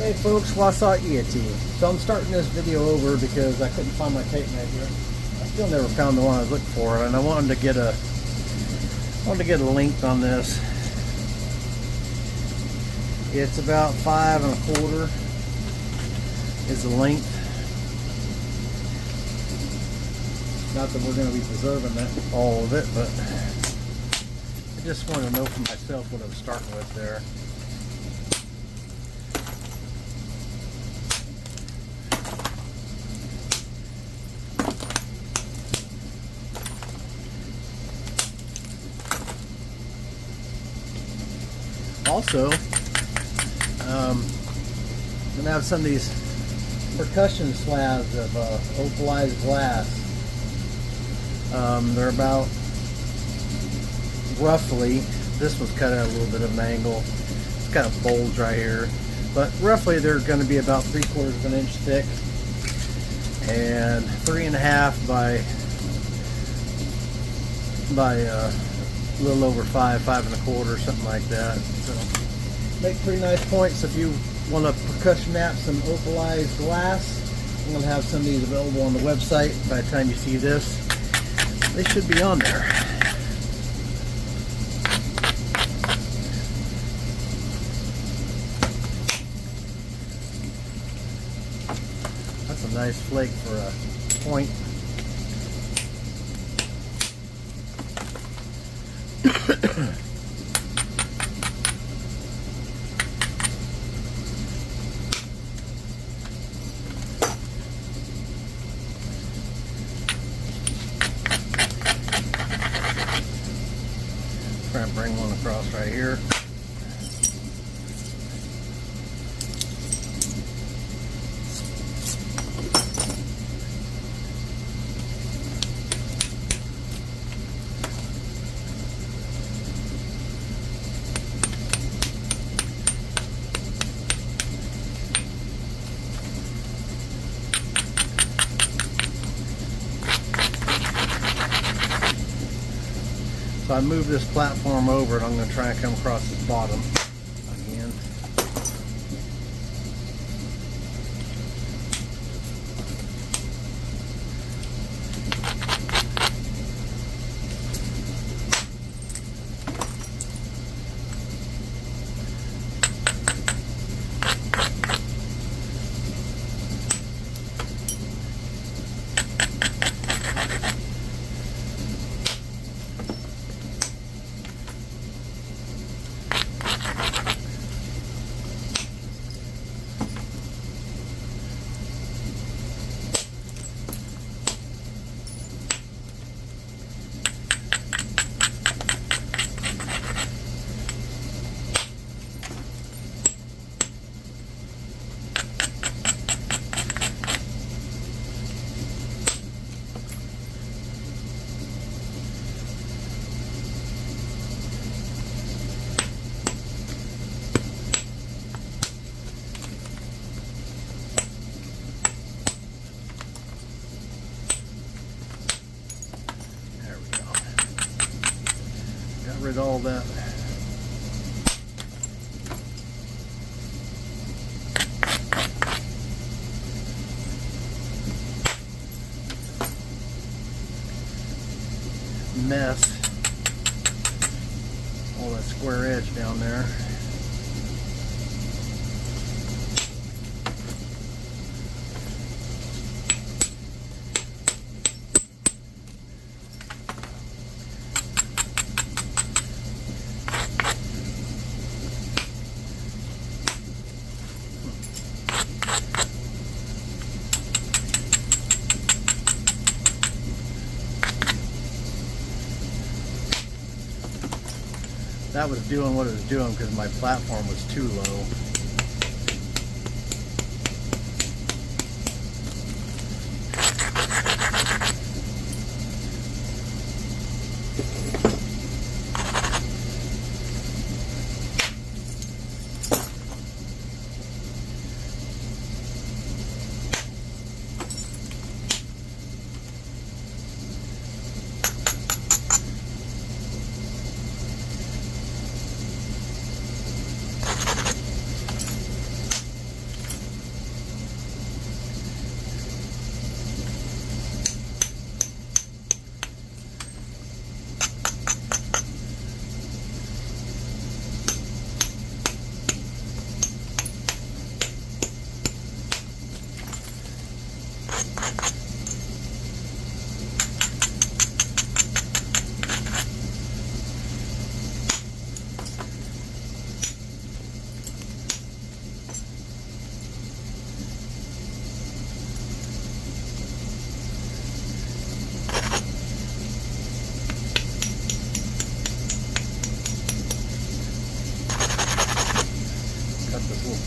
Hey folks, what's up, Agate? So I'm starting this video over because I couldn't find my tape measure. I still never found the one I was looking for, and I wanted to get a length on this. It's about 5 1/4 is the length. Not that we're going to be preserving that all of it, but I just want to know for myself what I was starting with there. Also, I'm going to have some of these percussion slabs of opalized glass. They're about, roughly, this one's cut at a little bit of an angle. It's got a bulge right here. But roughly they're going to be about 3/4 of an inch thick and 3.5 by a little over 5 1/4, something like that. So make pretty nice points. If you want to percussion knap some opalized glass, I'm going to have some of these available on the website. By the time you see this, they should be on there. That's a nice flake for a point. Try and bring one across right here. So I moved this platform over and I'm going to try and come across this bottom again. Rid of all that mess, all that square edge down there. That was doing what it was doing because my platform was too low.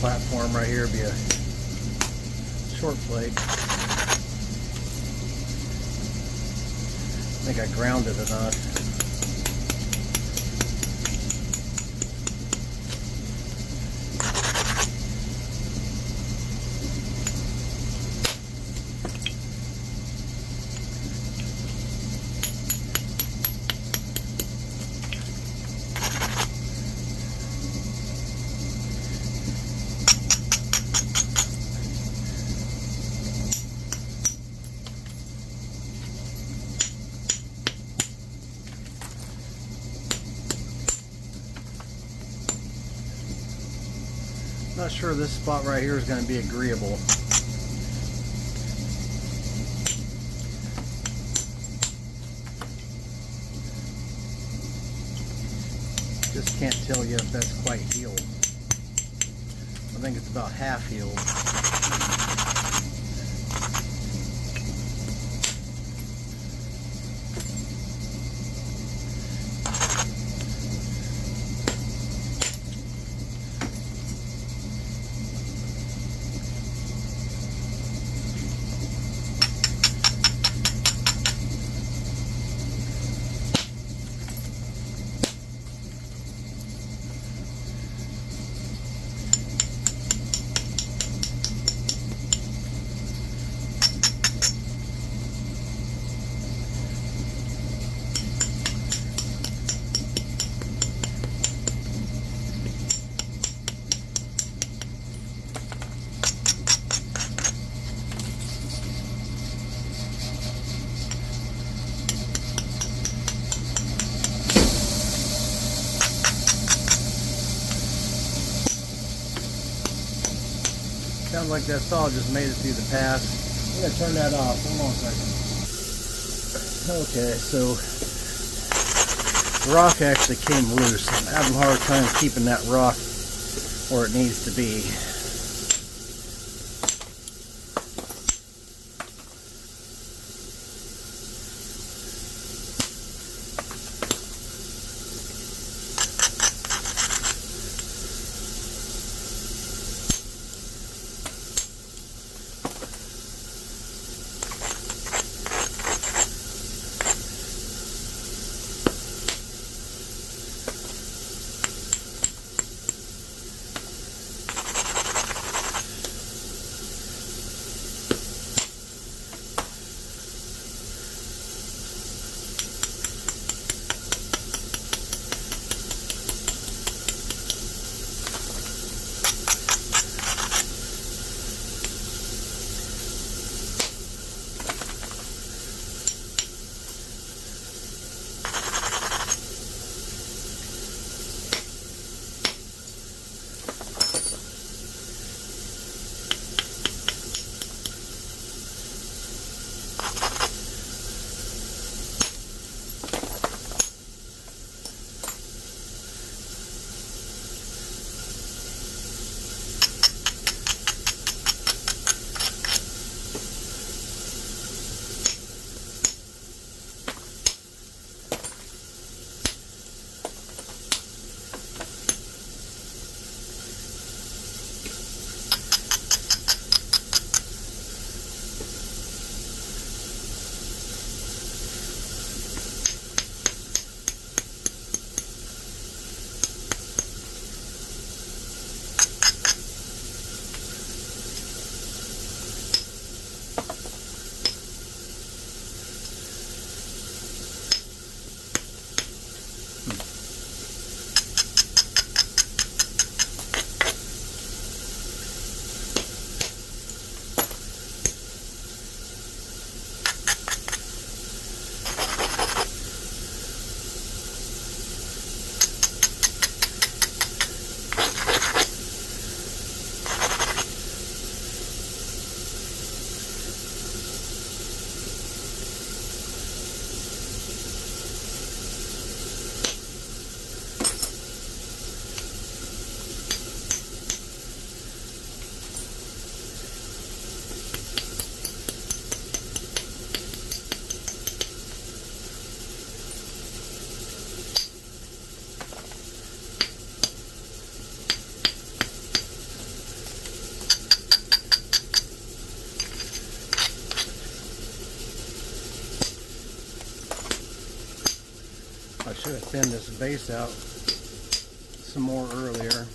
platform right here would be a short flake. I think I grounded enough. Not sure this spot right here is going to be agreeable. Just can't tell you if that's quite healed. I think it's about half healed. Sounds like that saw just made it through the pass. I'm going to turn that off. Hold on a second. Okay, so the rock actually came loose. I'm having a hard time keeping that rock where it needs to be. thin this base out some more earlier.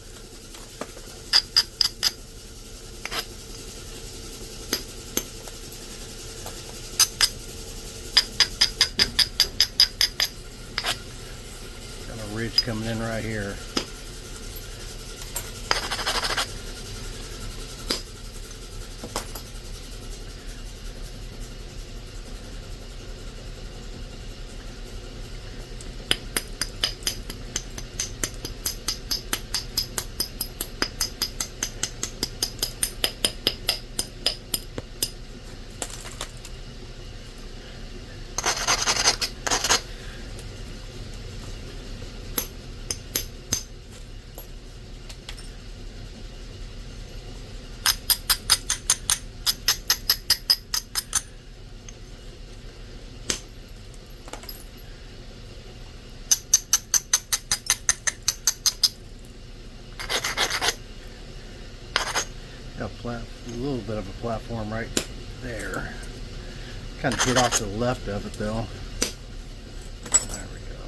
Got a ridge coming in right here. A little bit of a platform right there. Kind of get off to the left of it though. There we go.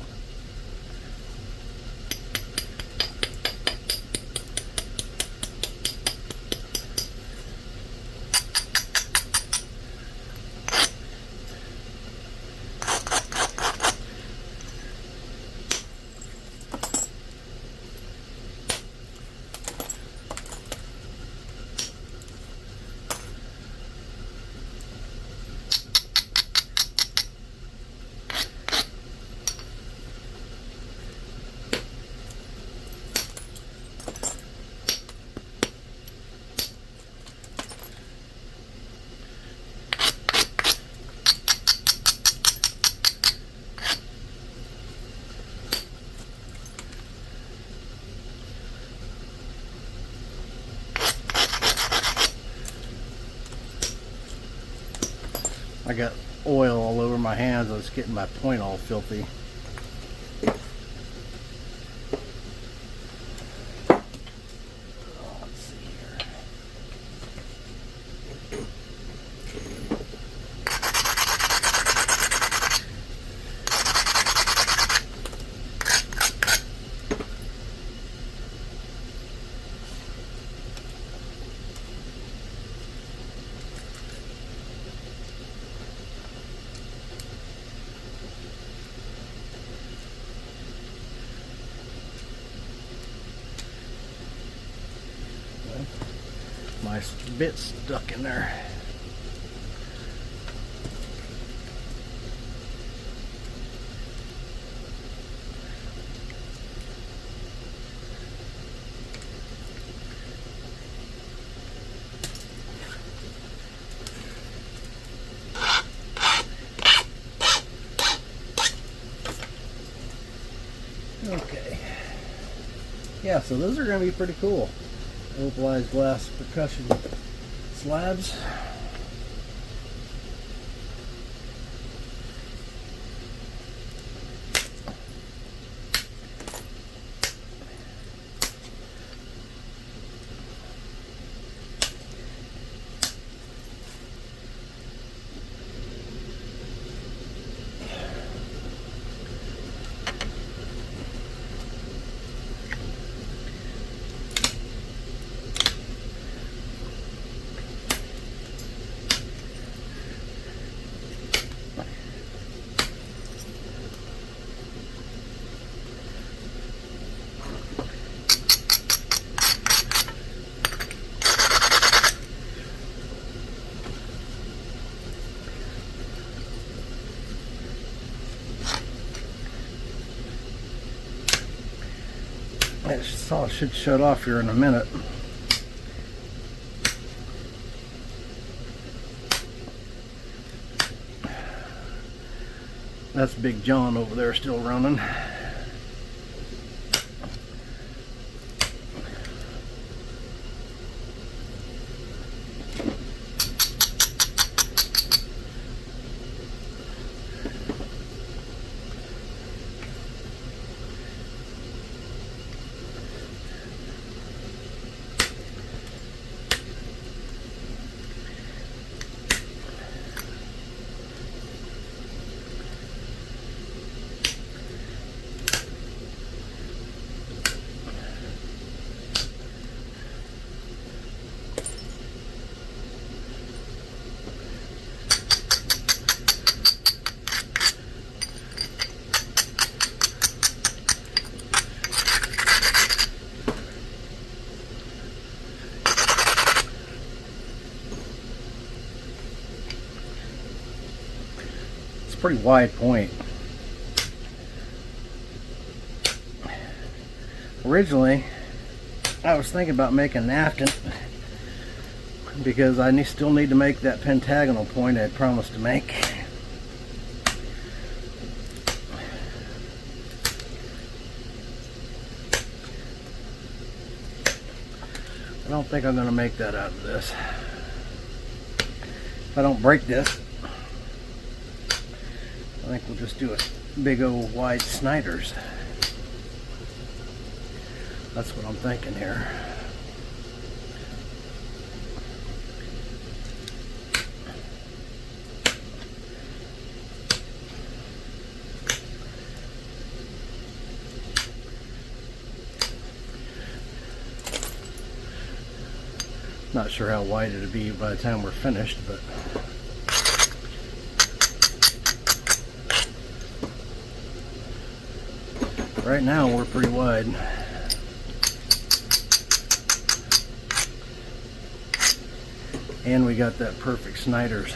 I got oil all over my hands. I was getting my point all filthy. Let's see here. My bit's stuck in there. Okay. Yeah, so those are going to be pretty cool. Opalized glass percussion slabs. That saw should shut off here in a minute. That's Big John over there still running. pretty wide point. Originally, I was thinking about making an Afton because I still need to make that pentagonal point I promised to make. I don't think I'm going to make that out of this. If I don't break this, I think we'll just do a big old wide Snyders. That's what I'm thinking here. Not sure how wide it'll be by the time we're finished, but right now we're pretty wide. And we got that perfect Snyders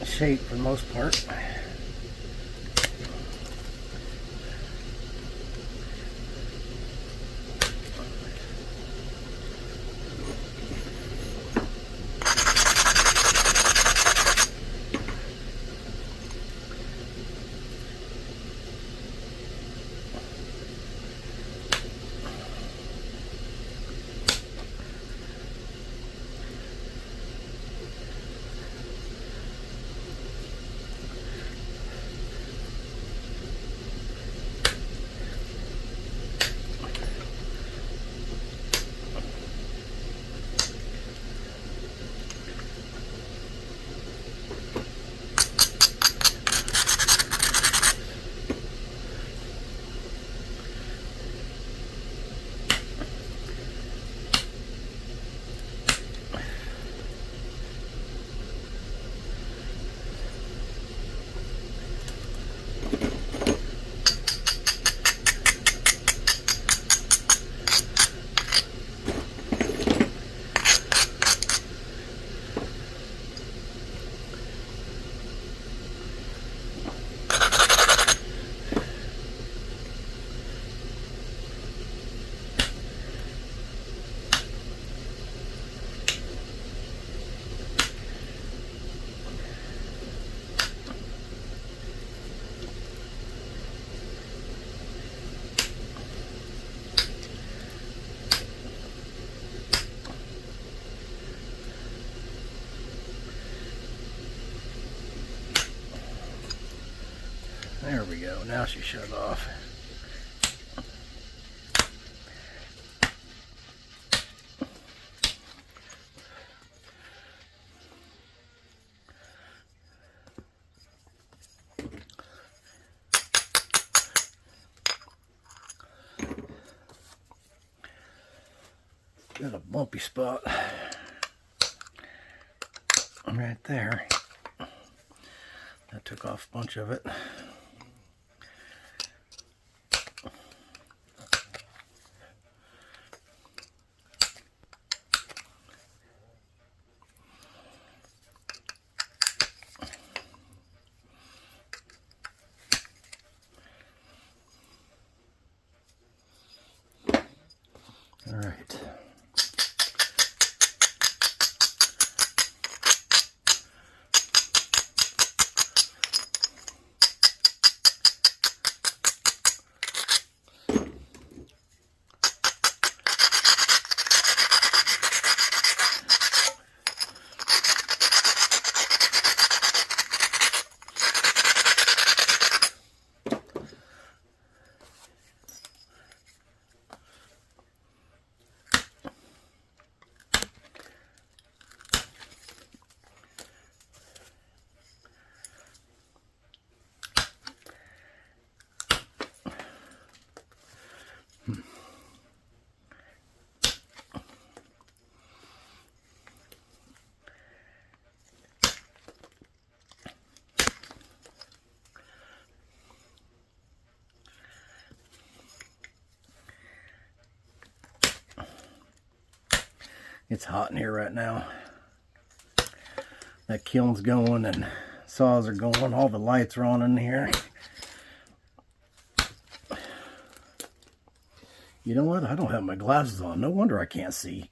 shape for the most part. There we go. Now she shut off. Got a bumpy spot right there. I took off a bunch of it. All right. It's hot in here right now. that kiln's going and saws are going. All the lights are on in here. You know what? I don't have my glasses on. No wonder I can't see.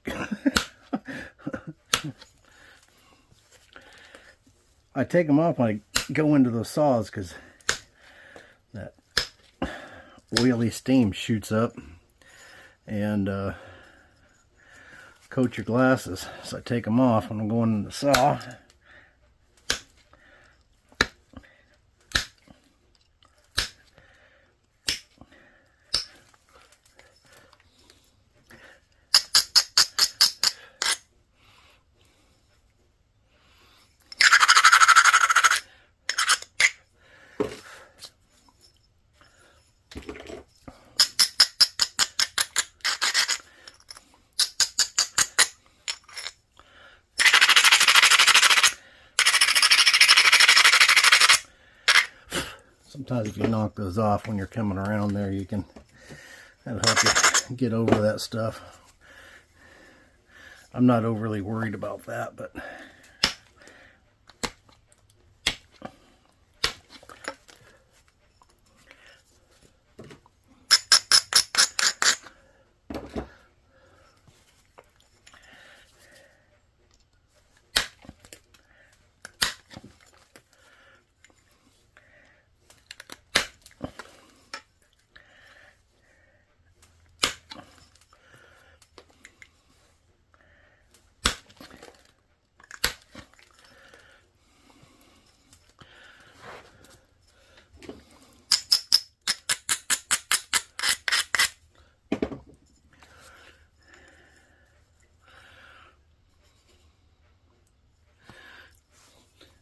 I take them off when I go into those saws because that oily steam shoots up and coat your glasses. So I take them off when I'm going in the saw. Sometimes if you knock those off when you're coming around there, you can, that'll help you get over that stuff. I'm not overly worried about that, but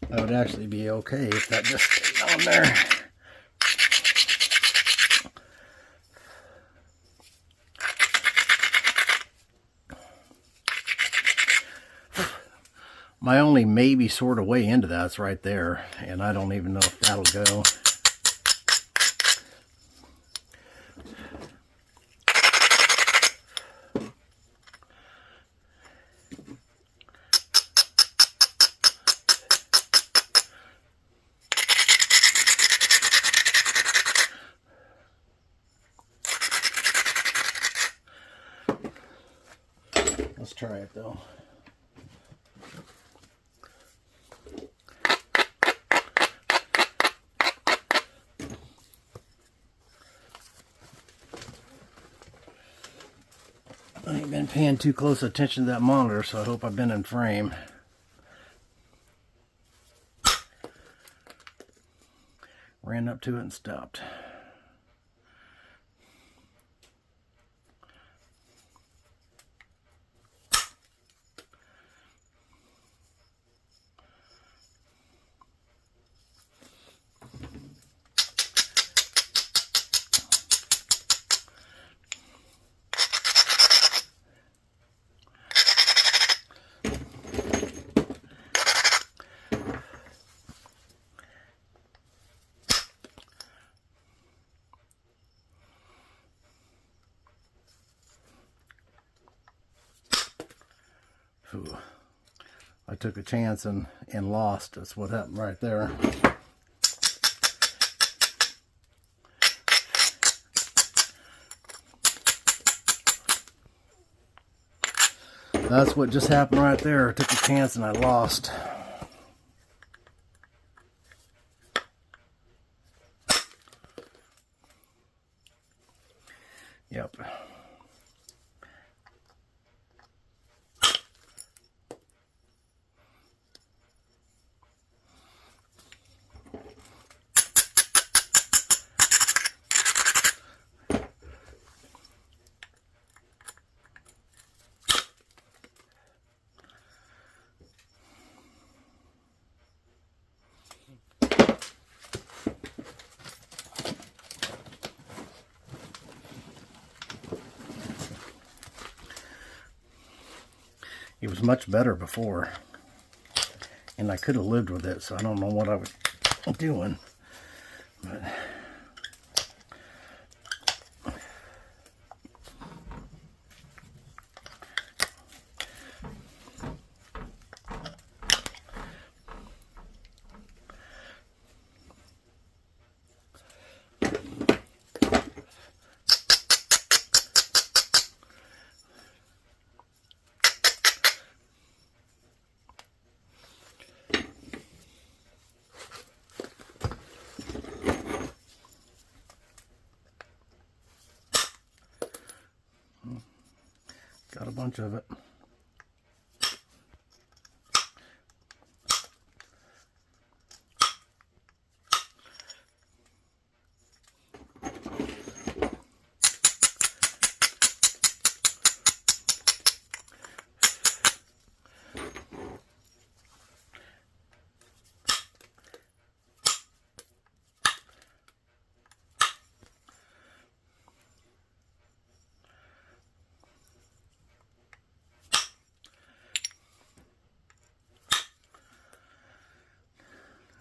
that would actually be okay if that just stayed on there. My only maybe sort of way into that's right there, and I don't even know if that'll go. Let's try it though. I ain't been paying too close attention to that monitor, so I hope I've been in frame. Ran up to it and stopped. Ooh, I took a chance and lost. That's what happened right there. That's what just happened right there. I took a chance and I lost. Yep. It was much better before, and I could have lived with it, so I don't know what I was doing. But Got a bunch of it.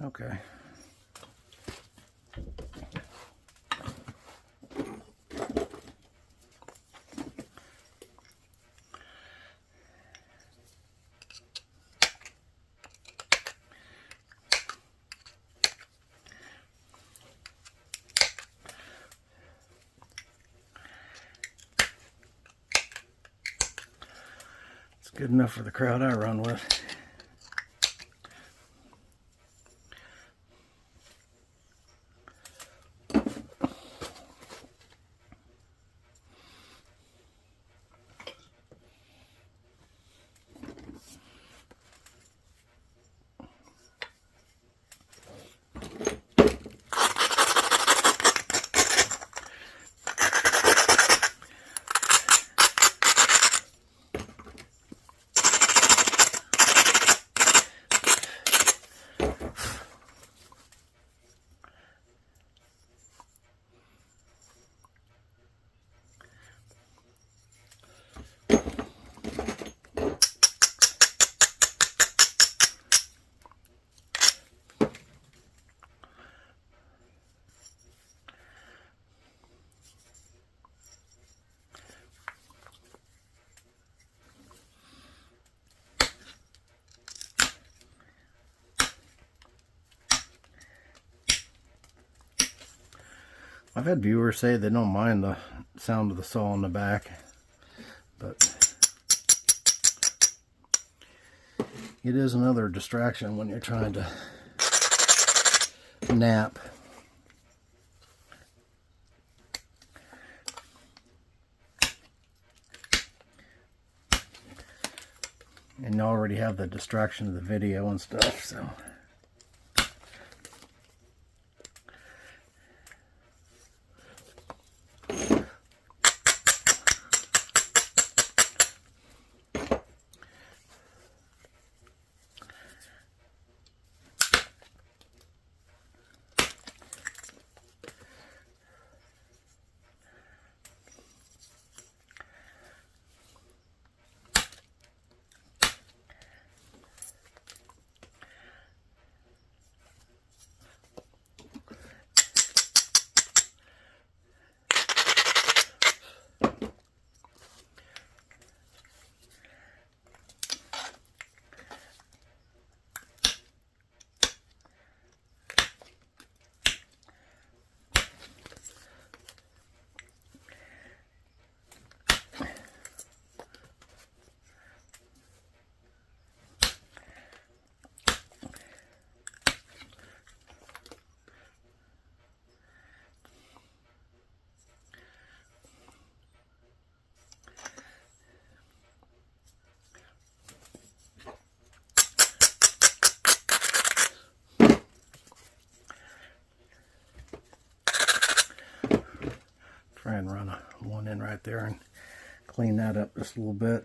Okay. It's good enough for the crowd I run with. I've had viewers say they don't mind the sound of the saw in the back, but it is another distraction when you're trying to knap. And you already have the distraction of the video and stuff, so. Try and run one in right there and clean that up just a little bit.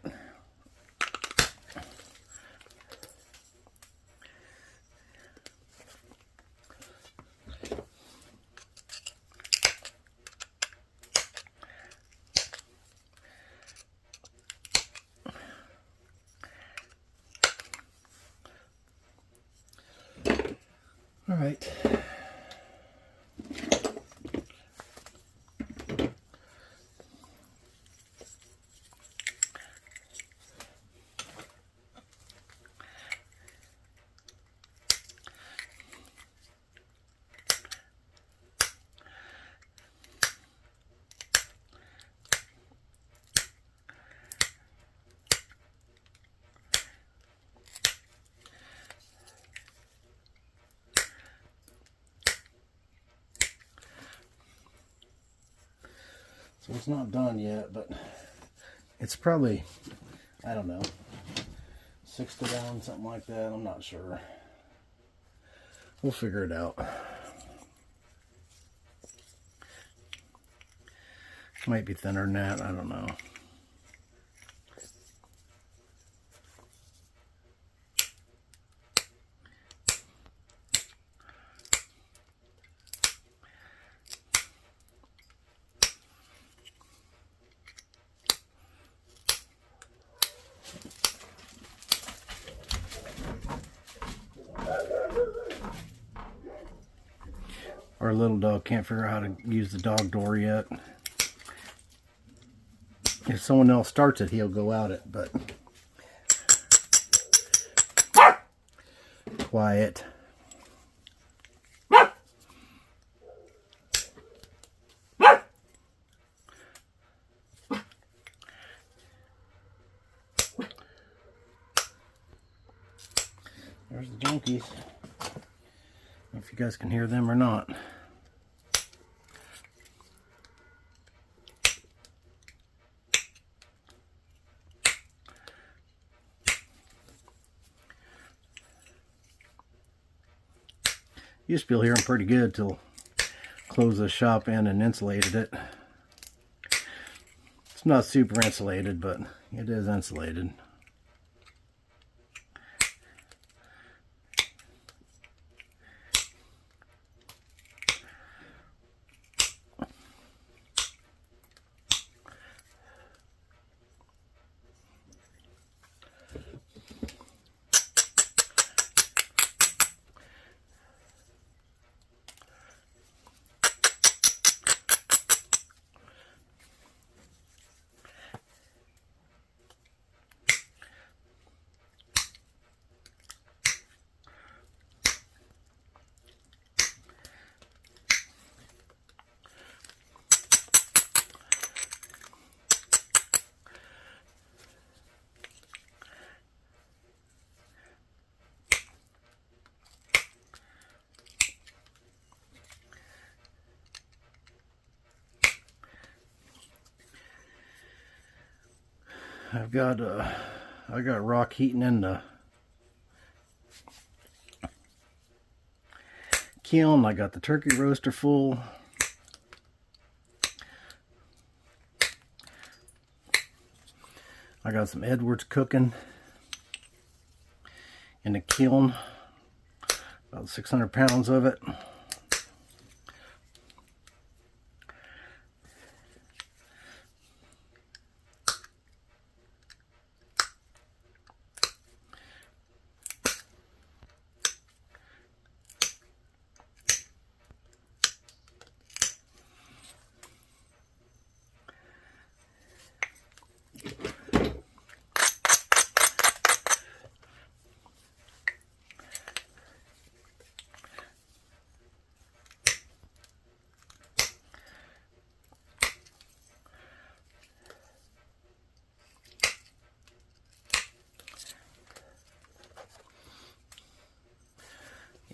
All right. So it's not done yet, but It's probably, I don't know, 6 to 1, something like that. I'm not sure. We'll figure it out. Might be thinner than that, I don't know. Our little dog can't figure out how to use the dog door yet. If someone else starts it, he'll go out it, but quiet. There's the donkeys. I don't know if you guys can hear them or not. Used to be able to hear them pretty good till closed the shop in and insulated it. It's not super insulated, but it is insulated. I got rock heating in the kiln. I got the turkey roaster full. I got some Edwards cooking in the kiln, about 600 pounds of it.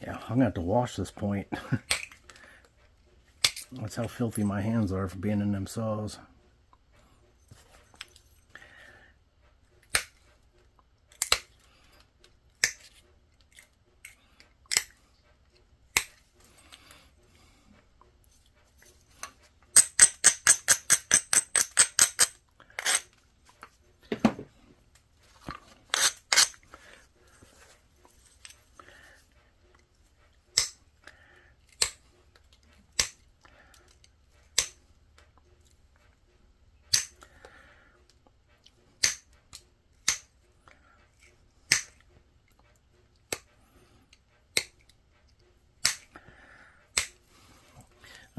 Yeah, I'm gonna have to wash this point. That's how filthy my hands are for being in them saws.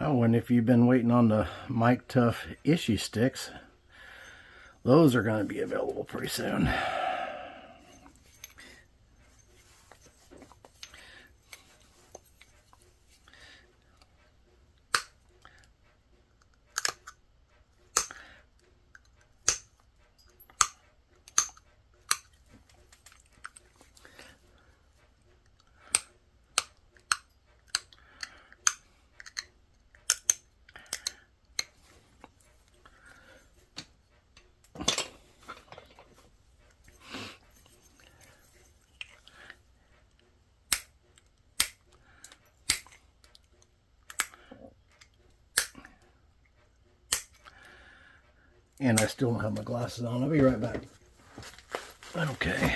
Oh, and if you've been waiting on the Mike Tough issue sticks, those are going to be available pretty soon. And I still don't have my glasses on. I'll be right back. Okay.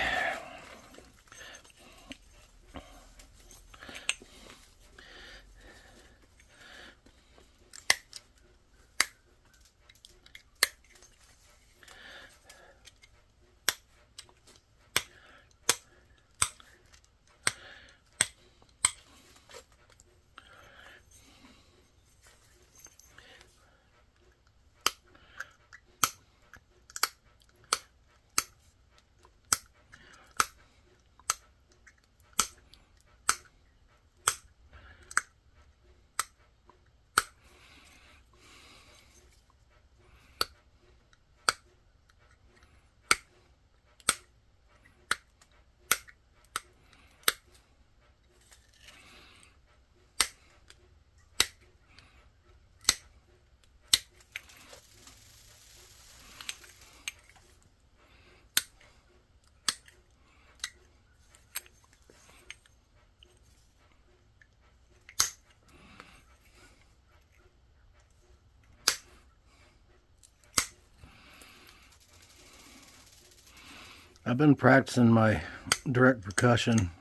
I've been practicing my direct percussion,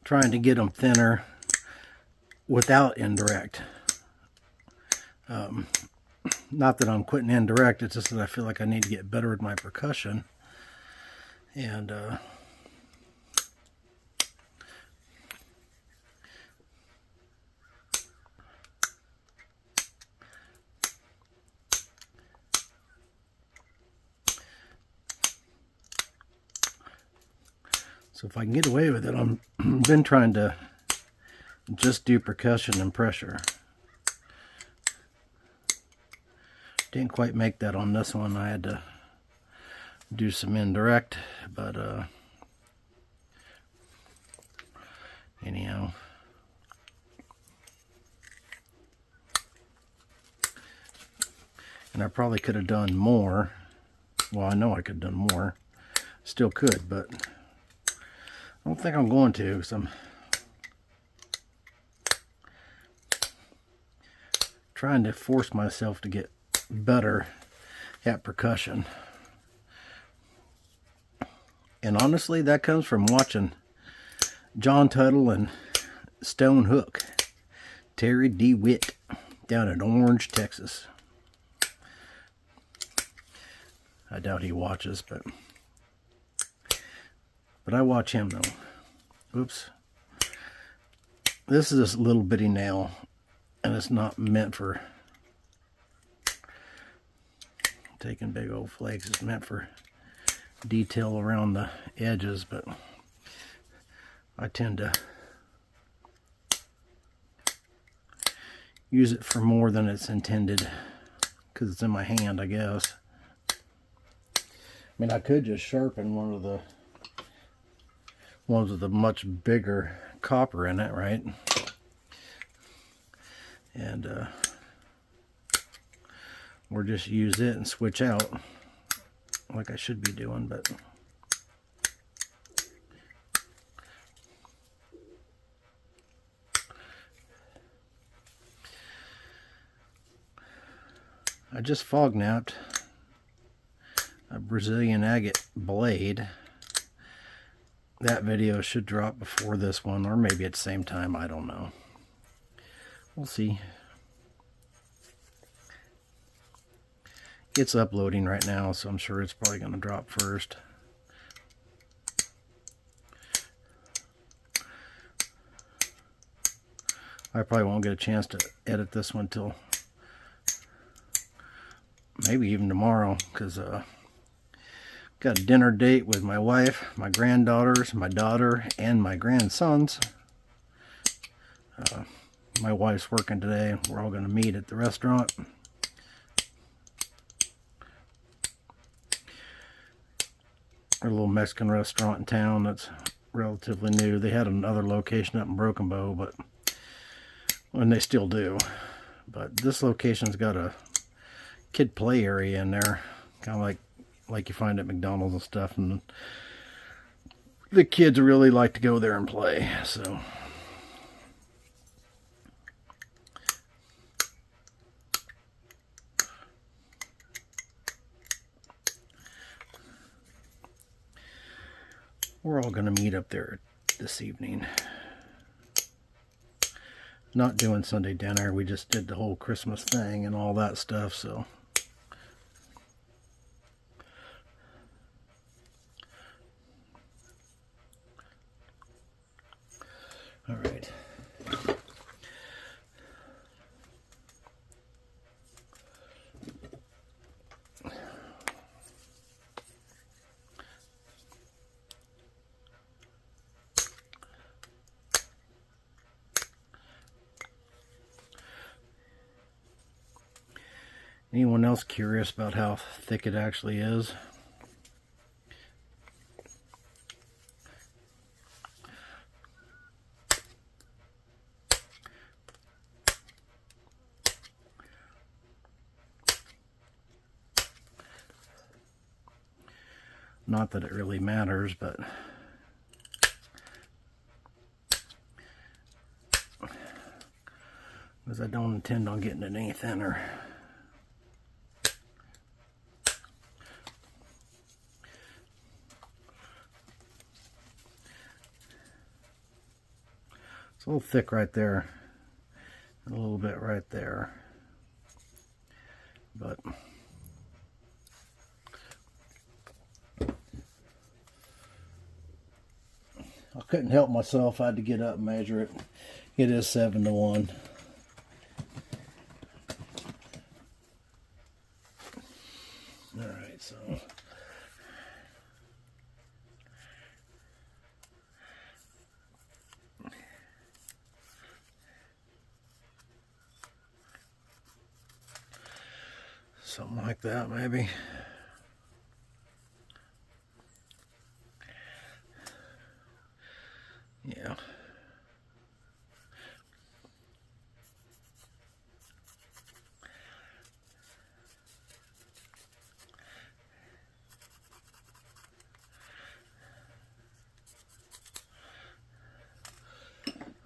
trying to get them thinner without indirect. Not that I'm quitting indirect, it's just that I feel like I need to get better at my percussion. And so if I can get away with it, I've been trying to just do percussion and pressure. Didn't quite make that on this one. I had to do some indirect, but anyhow. And I probably could have done more. Well, I know I could have done more. Still could, but I don't think I'm going to, because I'm trying to force myself to get better at percussion. And honestly, that comes from watching John Tuttle and Stone Hook, Terry DeWitt, down in Orange, Texas. I doubt he watches, but I watch him though. Oops. This is this little bitty nail, and it's not meant for taking big old flakes. It's meant for detail around the edges, but I tend to use it for more than it's intended because it's in my hand, I guess. I mean, I could just sharpen one of the ones with a much bigger copper in it, right? And or just use it and switch out like I should be doing, but I just fog napped a Brazilian agate blade. That video should drop before this one, or maybe at the same time, I don't know. We'll see. It's uploading right now, so I'm sure it's probably going to drop first. I probably won't get a chance to edit this one till maybe even tomorrow, because got a dinner date with my wife, my granddaughters, my daughter, and my grandsons. My wife's working today. We're all going to meet at the restaurant. A little Mexican restaurant in town that's relatively new. They had another location up in Broken Bow, but and they still do. But this location's got a kid play area in there, kind of like you find at McDonald's and stuff, and the kids really like to go there and play. So We're all going to meet up there this evening. Not doing Sunday dinner. We just did the whole Christmas thing and all that stuff, so. All right. Anyone else curious about how thick it actually is? Not that it really matters, but because I don't intend on getting it any thinner. It's a little thick right there, and a little bit right there, but I couldn't help myself. I had to get up and measure it. It is 7-to-1. All right, so something like that, maybe. Yeah.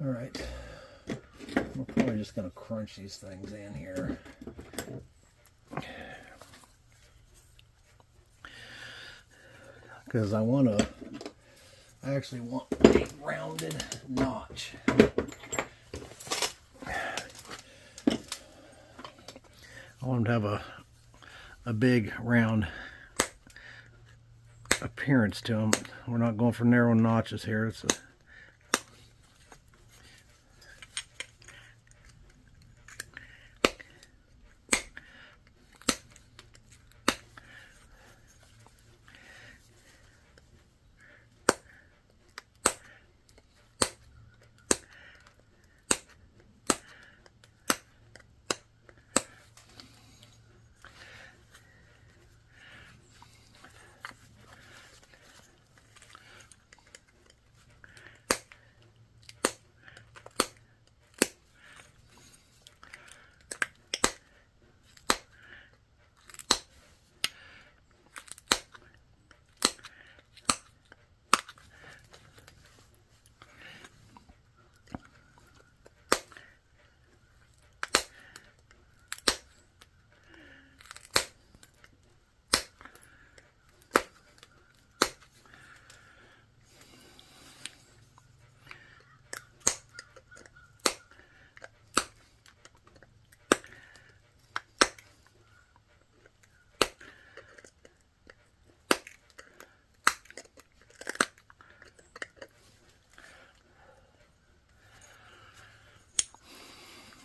All right. We're probably just going to crunch these things in here. Because I actually want a rounded notch. I want them to have a big round appearance to them. We're not going for narrow notches here. It's a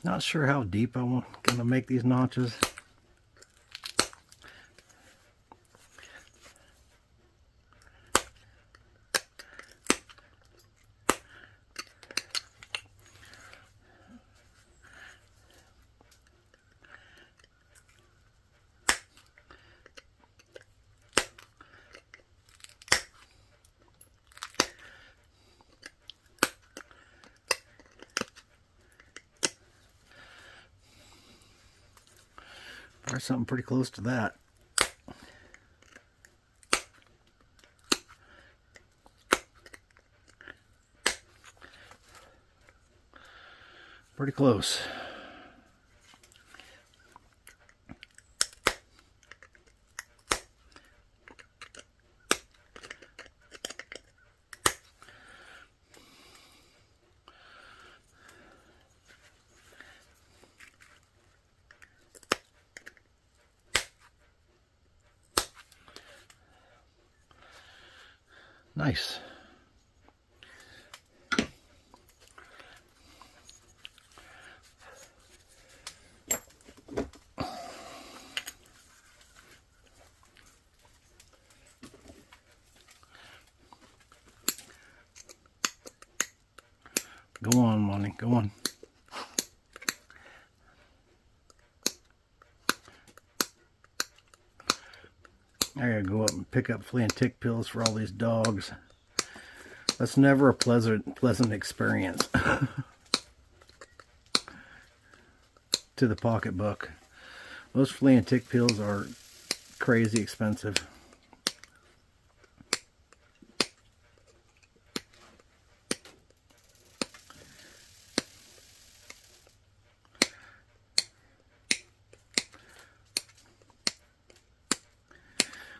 not sure how deep I'm gonna make these notches. Or something pretty close to that. Pretty close. Nice. Go on, Monty, go on. I gotta go up and pick up flea and tick pills for all these dogs. That's never a pleasant experience to the pocketbook. Those flea and tick pills are crazy expensive.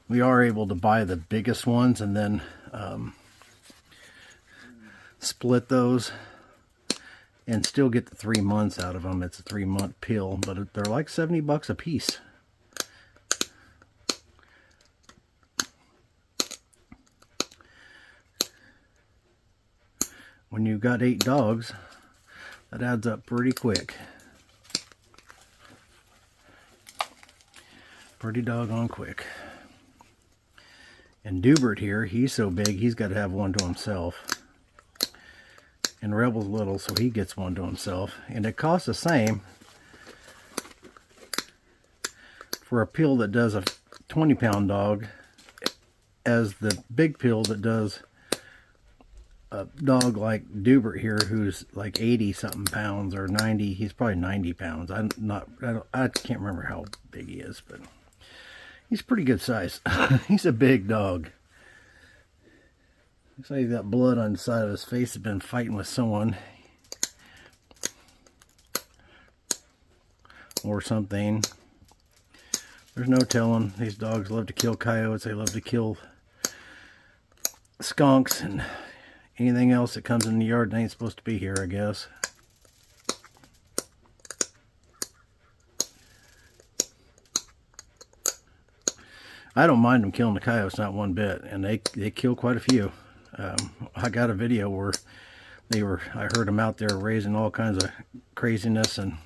We are able to buy the biggest ones and then split those and still get the 3 months out of them. It's a 3-month pill, but they're like $70 a piece. When you've got 8 dogs, that adds up pretty quick. Pretty doggone quick. And Dubert here, he's so big, he's got to have one to himself. And Rebel's little, so he gets one to himself. And it costs the same for a pill that does a 20-pound dog as the big pill that does a dog like Dubert here, who's like 80-something pounds or 90. He's probably 90 pounds. I can't remember how big he is, but he's pretty good size. He's a big dog. Looks like he's got blood on the side of his face. He's been fighting with someone or something. There's no telling. These dogs love to kill coyotes. They love to kill skunks and anything else that comes in the yard that ain't supposed to be here, I guess. I don't mind them killing the coyotes, not one bit, and they kill quite a few. I got a video where I heard them out there raising all kinds of craziness, and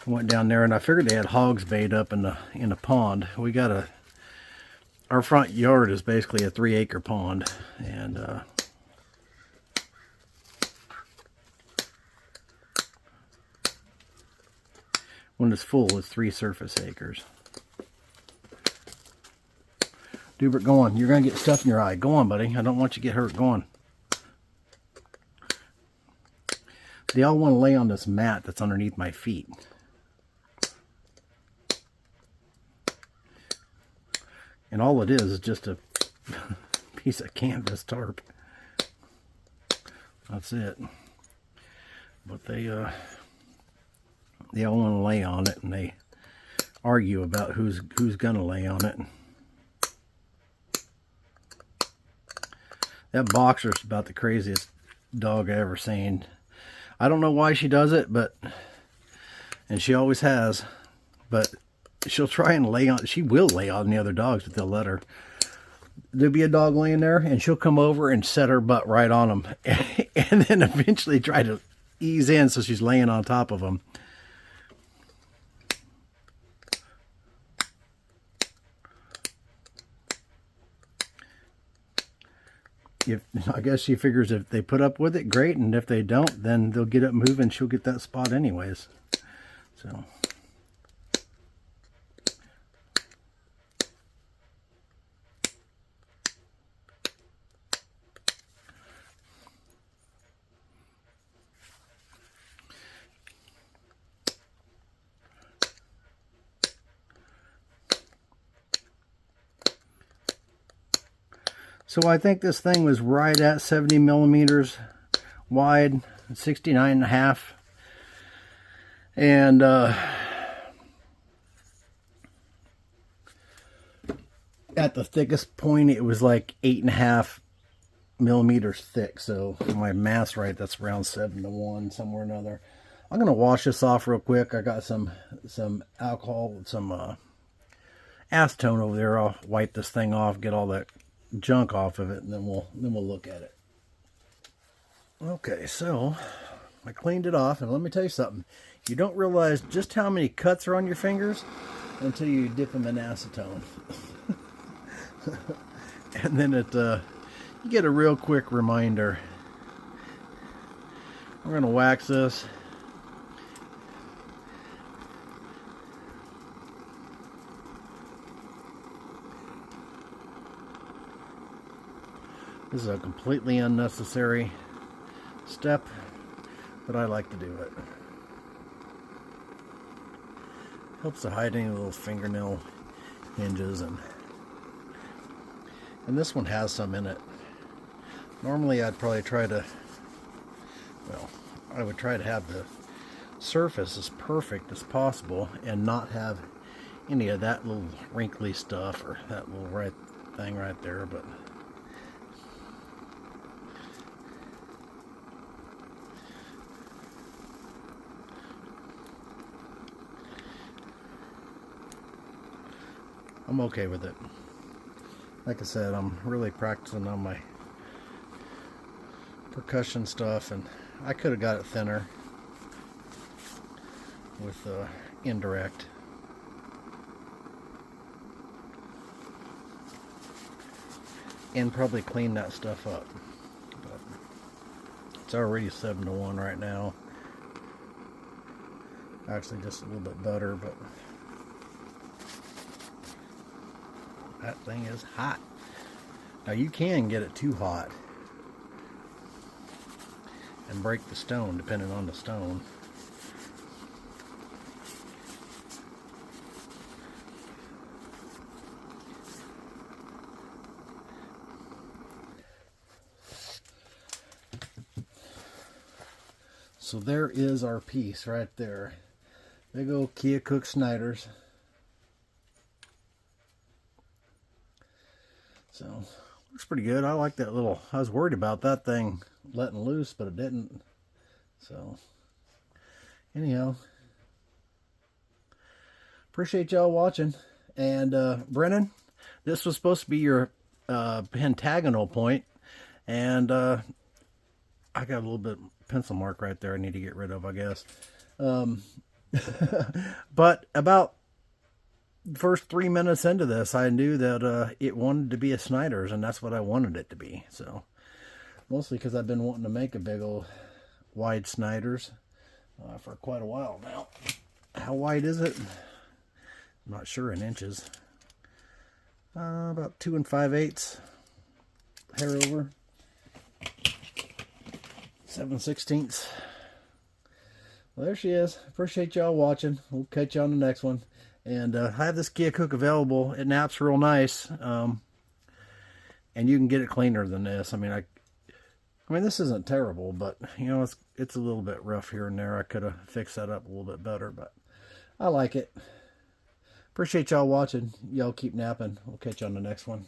went down there, and I figured they had hogs bait up in the pond. We got our front yard is basically a 3-acre pond, and when it's full, it's 3 surface acres. Dubert, go on. You're going to get stuff in your eye. Go on, buddy. I don't want you to get hurt. Go on. They all want to lay on this mat that's underneath my feet. And all it is just a piece of canvas tarp. That's it. But they all want to lay on it, and they argue about who's going to lay on it. That boxer's about the craziest dog I ever seen. I don't know why she does it, and she always has, but she'll try and lay on, she will lay on the other dogs if they'll let her. There'll be a dog laying there, and she'll come over and set her butt right on them, and then eventually try to ease in so she's laying on top of them. I guess she figures if they put up with it, great, and if they don't, then they'll get up moving. She'll get that spot anyways. So I think this thing was right at 70 millimeters wide, 69.5. And at the thickest point, it was like 8.5 millimeters thick. So if my math's right, that's around 7-to-1, somewhere or another. I'm going to wash this off real quick. I got some alcohol, some acetone over there. I'll wipe this thing off, get all that junk off of it, and then we'll look at it. Okay, so I cleaned it off, and let me tell you something. You don't realize just how many cuts are on your fingers until you dip them in acetone. And then you get a real quick reminder. We're going to wax this. This is a completely unnecessary step, but I like to do it. Helps to hide any little fingernail hinges, and this one has some in it. Normally I'd probably try to, well, I would try to have the surface as perfect as possible and not have any of that little wrinkly stuff or that little right thing right there, but I'm okay with it. Like I said, I'm really practicing on my percussion stuff, and I could have got it thinner with indirect. And probably clean that stuff up. But it's already 7-to-1 right now. Actually just a little bit better, but that thing is hot. Now you can get it too hot and break the stone depending on the stone. So there is our piece right there. Big old Keokuk Snyders. So, looks pretty good. I like that little, I was worried about that thing letting loose, but it didn't. So, anyhow, appreciate y'all watching. And Brennan, this was supposed to be your pentagonal point, and I got a little bit pencil mark right there I need to get rid of, I guess. But about first 3 minutes into this, I knew that it wanted to be a Snyders, and that's what I wanted it to be. So, mostly because I've been wanting to make a big old wide Snyders for quite a while now. How wide is it? I'm not sure in inches. About 2 5/8 hair over. 7/16. Well, there she is. Appreciate y'all watching. We'll catch you on the next one. And I have this Keokuk available. It naps real nice. And you can get it cleaner than this. I mean, this isn't terrible, but you know, it's a little bit rough here and there. I could have fixed that up a little bit better, but I like it. Appreciate y'all watching. Y'all keep napping. We'll catch you on the next one.